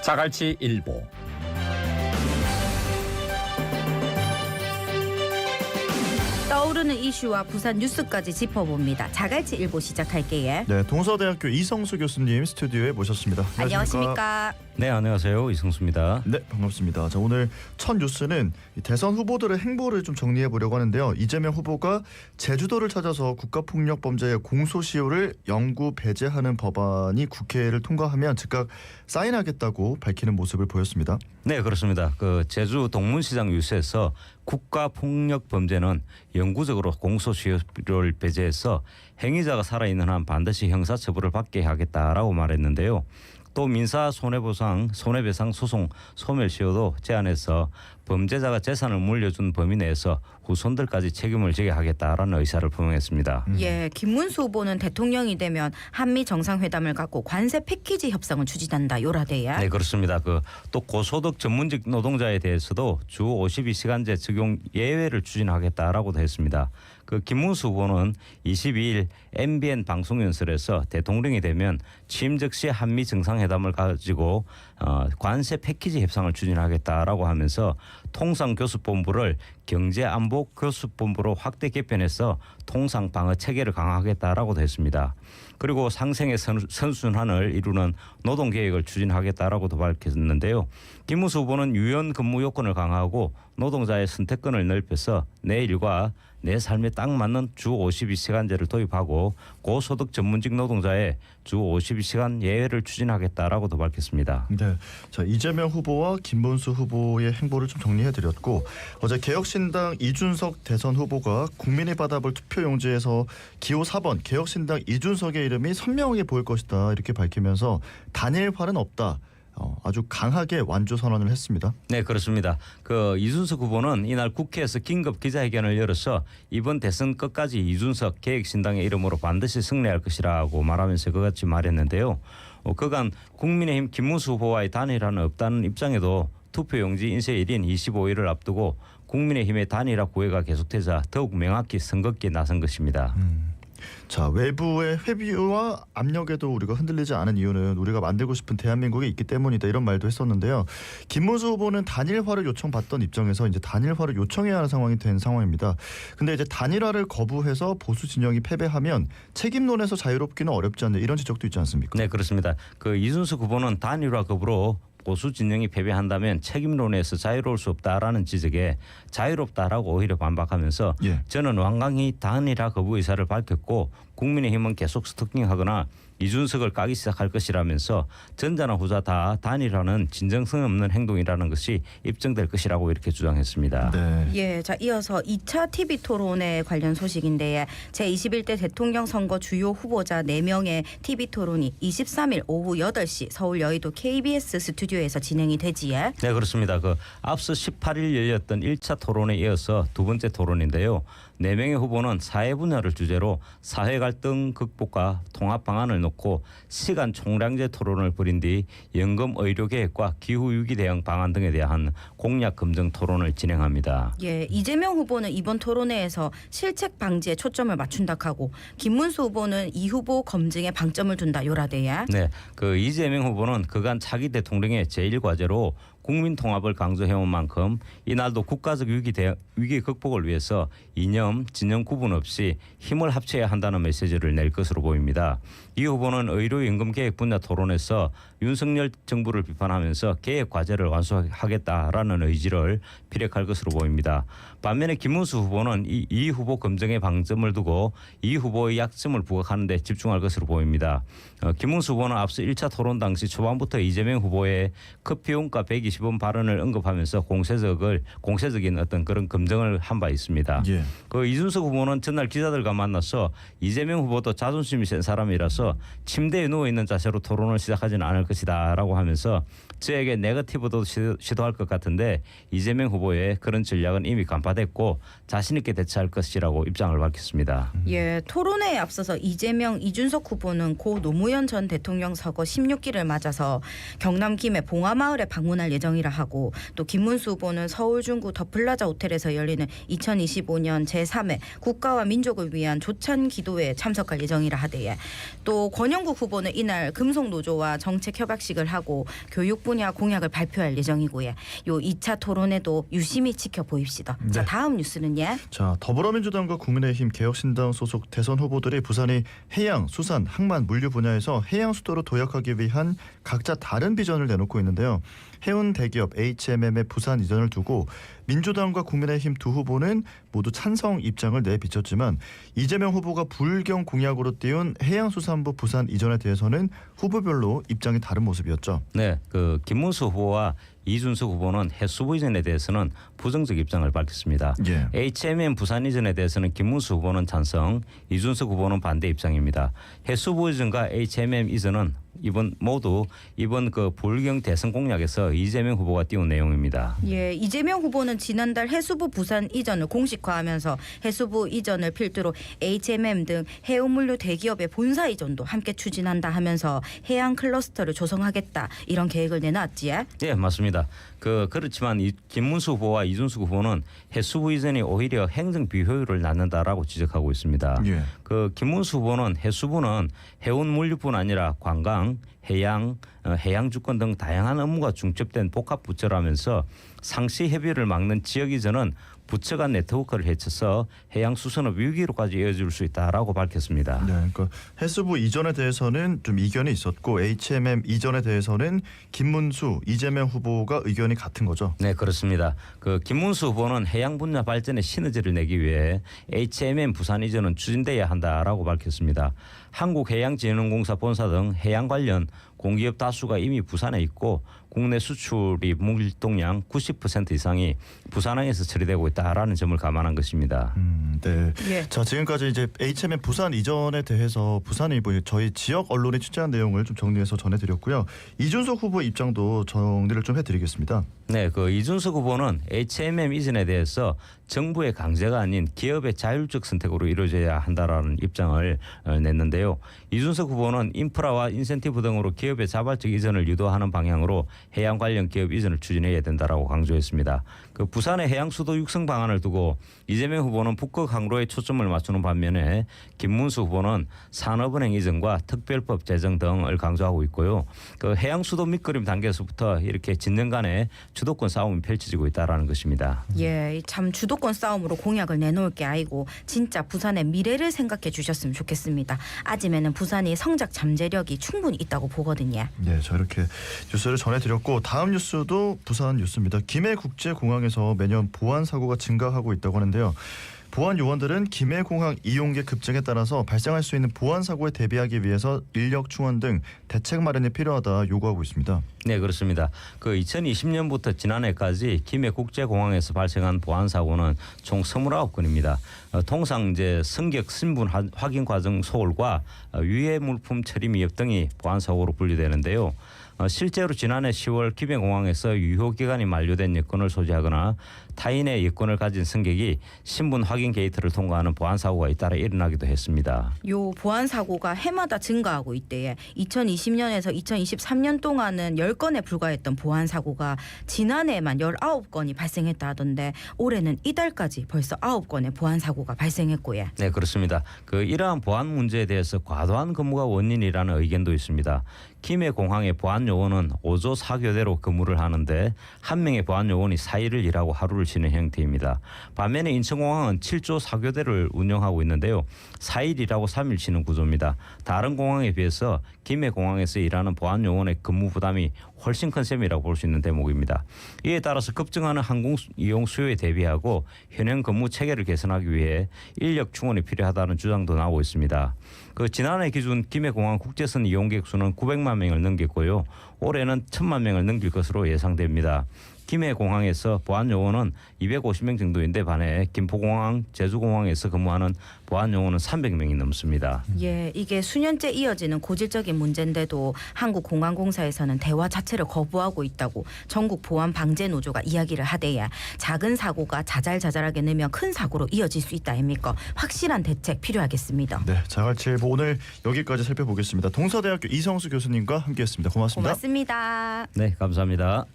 자갈치 일보. 떠오르는 이슈와 부산 뉴스까지 짚어봅니다. 자갈치 일보 시작할게요. 네, 동서대학교 이성수 교수님 스튜디오에 모셨습니다. 안녕하십니까? 네, 안녕하세요. 이승수입니다. 네, 반갑습니다. 자, 오늘 첫 뉴스는 이 대선 후보들의 행보를 좀 정리해 보려고 하는데요. 이재명 후보가 제주도를 찾아서 국가폭력범죄의 공소시효를 영구 배제하는 법안이 국회를 통과하면 즉각 사인하겠다고 밝히는 모습을 보였습니다. 네, 그렇습니다. 제주 동문시장 유세에서 국가폭력범죄는 영구적으로 공소시효를 배제해서 행위자가 살아있는 한 반드시 형사처벌을 받게 하겠다라고 말했는데요. 또 민사 손해배상 소송 소멸시효도 제안해서 범죄자가 재산을 물려준 범위 내에서 후손들까지 책임을 지게 하겠다라는 의사를 표명했습니다. 예, 김문수 후보는 대통령이 되면 한미 정상회담을 갖고 관세 패키지 협상을 추진한다 요라대야. 네, 그렇습니다. 또 고소득 전문직 노동자에 대해서도 주 52시간제 적용 예외를 추진하겠다라고도 했습니다. 김문수 후보는 22일 MBN 방송연설에서 대통령이 되면 취임 즉시 한미 정상회담을 가지고 관세 패키지 협상을 추진하겠다라고 하면서 통상교섭본부를 경제안보교섭본부로 확대 개편해서 통상방어 체계를 강화하겠다라고도 했습니다. 그리고 상생의 선순환을 이루는 노동개혁을 추진하겠다라고도 밝혔는데요. 김문수 후보는 유연 근무 요건을 강화하고 노동자의 선택권을 넓혀서 내 일과 내 삶에 딱 맞는 주 52시간제를 도입하고 고소득 전문직 노동자의 주 52시간 예외를 추진하겠다라고도 밝혔습니다. 네, 자 이재명 후보와 김문수 후보의 행보를 좀 정리해드렸고 어제 개혁신당 이준석 대선 후보가 국민의 바다볼 투표용지에서 기호 4번 개혁신당 이준석의 이름이 선명하게 보일 것이다 이렇게 밝히면서 단일화는 없다. 아주 강하게 완주 선언을 했습니다. 네, 그렇습니다. 이준석 후보는 이날 국회에서 긴급 기자회견을 열어서 이번 대선 끝까지 이준석 개혁신당의 이름으로 반드시 승리할 것이라고 말하면서 그같이 말했는데요. 그간 국민의힘 김문수 후보와의 단일화는 없다는 입장에도 투표용지 인쇄일인 25일을 앞두고 국민의힘의 단일화 구애가 계속되자 더욱 명확히 선긋기에 나선 것입니다. 자, 외부의 회비와 압력에도 우리가 흔들리지 않은 이유는 우리가 만들고 싶은 대한민국이 있기 때문이다 이런 말도 했었는데요. 김문수 후보는 단일화를 요청받던 입장에서 이제 단일화를 요청해야 하는 상황이 된 상황입니다. 근데 이제 단일화를 거부해서 보수 진영이 패배하면 책임론에서 자유롭기는 어렵지 않냐 이런 지적도 있지 않습니까? 네, 그렇습니다. 이준석 후보는 단일화 거부로 보수 진영이 패배한다면 책임론에서 자유로울 수 없다라는 지적에 자유롭다라고 오히려 반박하면서 저는 완강히 단일화 거부 의사를 밝혔고 국민의힘은 계속 스토킹하거나 이준석을 까기 시작할 것이라면서 전자나 후자 다 단일화는 진정성 없는 행동이라는 것이 입증될 것이라고 이렇게 주장했습니다. 네. 예, 자 이어서 2차 TV 토론에 관련 소식인데 제21대 대통령 선거 주요 후보자 4명의 TV 토론이 23일 오후 8시 서울 여의도 KBS 스튜디오에서 진행이 되지요. 네, 그렇습니다. 앞서 18일 열렸던 1차 토론에 이어서 두 번째 토론인데요. 4명의 후보는 사회 분야를 주제로 사회 갈등 극복과 통합 방안을 놓고 시간 총량제 토론을 벌인 뒤 연금 의료 계획과 기후 위기 대응 방안 등에 대한 공약 검증 토론을 진행합니다. 예, 이재명 후보는 이번 토론회에서 실책 방지에 초점을 맞춘다 하고 김문수 후보는 이 후보 검증에 방점을 둔다 요라대야. 네, 이재명 후보는 그간 차기 대통령의 제1과제로 국민 통합을 강조해온 만큼 이날도 국가적 위기 극복을 위해서 이념, 진영 구분 없이 힘을 합쳐야 한다는 메시지를 낼 것으로 보입니다. 이 후보는 의료연금 계획 분야 토론에서 윤석열 정부를 비판하면서 계획 과제를 완수하겠다라는 의지를 피력할 것으로 보입니다. 반면에 김문수 후보는 이 후보 검증에 방점을 두고 이 후보의 약점을 부각하는 데 집중할 것으로 보입니다. 김문수 후보는 앞서 1차 토론 당시 초반부터 이재명 후보의 커피용가 120원 발언을 언급하면서 공세적인 어떤 그런 검증을 한 바 있습니다. 예. 이준석 후보는 전날 기자들과 만나서 이재명 후보도 자존심이 센 사람이라서 침대에 누워있는 자세로 토론을 시작하지는 않을 것이다 라고 하면서 저에게 네거티브도 시도할 것 같은데 이재명 후보의 그런 전략은 이미 간파됐고 자신 있게 대처할 것이라고 입장을 밝혔습니다. 예, 토론회에 앞서서 이재명, 이준석 후보는 고 노무현 전 대통령 서거 16기를 맞아서 경남 김해 봉화마을에 방문할 예정입니다. 예정이라 하고 또 김문수 후보는 서울 중구 더 플라자 호텔에서 열리는 2025년 제3회 국가와 민족을 위한 조찬 기도회에 참석할 예정이라 하대에 또 권영국 후보는 이날 금속노조와 정책 협약식을 하고 교육 분야 공약을 발표할 예정이고요. 요 2차 토론에도 유심히 지켜보입시다. 네. 자, 다음 뉴스는 예. 자, 더불어민주당과 국민의힘 개혁신당 소속 대선 후보들이 부산이 해양, 수산, 항만, 물류 분야에서 해양 수도로 도약하기 위한 각자 다른 비전을 내놓고 있는데요. 해운 대기업 HMM의 부산 이전을 두고 민주당과 국민의힘 두 후보는 모두 찬성 입장을 내비쳤지만 이재명 후보가 불경 공약으로 띄운 해양수산부 부산 이전에 대해서는 후보별로 입장이 다른 모습이었죠. 네, 그 김문수 후보와 이준석 후보는 해수부 이전에 대해서는 부정적 입장을 밝혔습니다. 예. HMM 부산 이전에 대해서는 김문수 후보는 찬성, 이준석 후보는 반대 입장입니다. 해수부 이전과 HMM 이전은 이번 그 불경 대선 공약에서 이재명 후보가 띄운 내용입니다. 예, 이재명 후보는 지난달 해수부 부산 이전을 공식화하면서 해수부 이전을 필두로 HMM 등 해운물류 대기업의 본사 이전도 함께 추진한다 하면서 해양 클러스터를 조성하겠다 이런 계획을 내놨지요. 네, 맞습니다. 그렇지만 김문수 후보와 이준석 후보는 해수부 이전이 오히려 행정 비효율을 낳는다라고 지적하고 있습니다. 예. 그 김문수 후보는 해수부는 해운 물류뿐 아니라 관광, 해양, 해양 주권 등 다양한 업무가 중첩된 복합 부처라면서 상시 해비를 막는 지역 이전은 부처 간 네트워크를 해쳐서 해양 수산업 위기로까지 이어질 수 있다라고 밝혔습니다. 네, 그러니까 해수부 이전에 대해서는 좀 이견이 있었고 HMM 이전에 대해서는 김문수, 이재명 후보가 의견이 같은 거죠. 네, 그렇습니다. 그 김문수 후보는 해양 분야 발전에 시너지를 내기 위해 HMM 부산 이전은 추진돼야 한다라고 밝혔습니다. 한국해양진흥공사 본사 등 해양 관련 공기업 다수가 이미 부산에 있고 국내 수출이 물동량 90% 이상이 부산항에서 처리되고 있다라는 점을 감안한 것입니다. 네. 예. 자, 지금까지 이제 HMM 부산 이전에 대해서 부산일보 저희 지역 언론이 취재한 내용을 좀 정리해서 전해드렸고요. 이준석 후보 입장도 정리를 좀 해드리겠습니다. 네, 그 이준석 후보는 HMM 이전에 대해서 정부의 강제가 아닌 기업의 자율적 선택으로 이루어져야 한다라는 입장을 냈는데요. 이준석 후보는 인프라와 인센티브 등으로 기업의 자발적 이전을 유도하는 방향으로 해양 관련 기업 이전을 추진해야 된다라고 강조했습니다. 그 부산의 해양 수도 육성 방안을 두고 이재명 후보는 북극 항로에 초점을 맞추는 반면에 김문수 후보는 산업은행 이전과 특별법 제정 등을 강조하고 있고요. 그 해양 수도 밑그림 단계에서부터 이렇게 진영 간의 주도권 싸움이 펼쳐지고 있다라는 것입니다. 예, 참 주도권 싸움으로 공약을 내놓을 게 아니고 진짜 부산의 미래를 생각해 주셨으면 좋겠습니다. 아직에는 부산이 성장 잠재력이 충분히 있다고 보거든요. 네, 저 이렇게 뉴스를 전해드렸고 다음 뉴스도 부산 뉴스입니다. 김해국제공항에서 매년 보안 사고가 증가하고 있다고 하는데요. 보안 요원들은 김해공항 이용객 급증에 따라서 발생할 수 있는 보안 사고에 대비하기 위해서 인력 충원 등 대책 마련이 필요하다 요구하고 있습니다. 네, 그렇습니다. 그 2020년부터 지난해까지 김해국제공항에서 발생한 보안 사고는 총 29건입니다. 통상 이제 승객 신분 확인 과정 소홀과 유해 물품 처리 미흡 등이 보안 사고로 분류되는데요. 실제로 지난해 10월 김해공항에서 유효 기간이 만료된 여권을 소지하거나 타인의 여권을 가진 승객이 신분 확인 게이트를 통과하는 보안 사고가 잇따라 일어나기도 했습니다. 요 보안 사고가 해마다 증가하고 있대요. 2020년에서 2023년 동안은 10건에 불과했던 보안 사고가 지난해에만 19건이 발생했다 하던데 올해는 이달까지 벌써 9건의 보안 사고가 발생했고요. 네, 그렇습니다. 그 이러한 보안 문제에 대해서 과도한 근무가 원인이라는 의견도 있습니다. 김해공항의 보안 요원은 5조 4교대로 근무를 하는데 한 명의 보안 요원이 4일을 일하고 하루를 쉬는 형태입니다. 반면에 인천공항은 7조 4교대를 운영하고 있는데요. 4일 일하고 3일 쉬는 구조입니다. 다른 공항에 비해서 김해공항에서 일하는 보안 요원의 근무 부담이 훨씬 큰 셈이라고 볼 수 있는 대목입니다. 이에 따라서 급증하는 항공 이용 수요에 대비하고 현행 근무 체계를 개선하기 위해 인력 충원이 필요하다는 주장도 나오고 있습니다. 그 지난해 기준 김해공항 국제선 이용객 수는 900만 명을 넘겼고요. 올해는 1000만 명을 넘길 것으로 예상됩니다. 김해공항에서 보안 요원은 250명 정도인데 반해 김포공항, 제주공항에서 근무하는 보안 요원은 300명이 넘습니다. 예, 이게 수년째 이어지는 고질적인 문제인데도 한국공항공사에서는 대화 자체를 거부하고 있다고 전국 보안 방제 노조가 이야기를 하대야 작은 사고가 자잘자잘하게 늘면 큰 사고로 이어질 수 있다 아닙니까? 확실한 대책 필요하겠습니다. 네, 자갈치일보 오늘 여기까지 살펴보겠습니다. 동서대학교 이성수 교수님과 함께했습니다. 고맙습니다. 고맙습니다. 네, 감사합니다.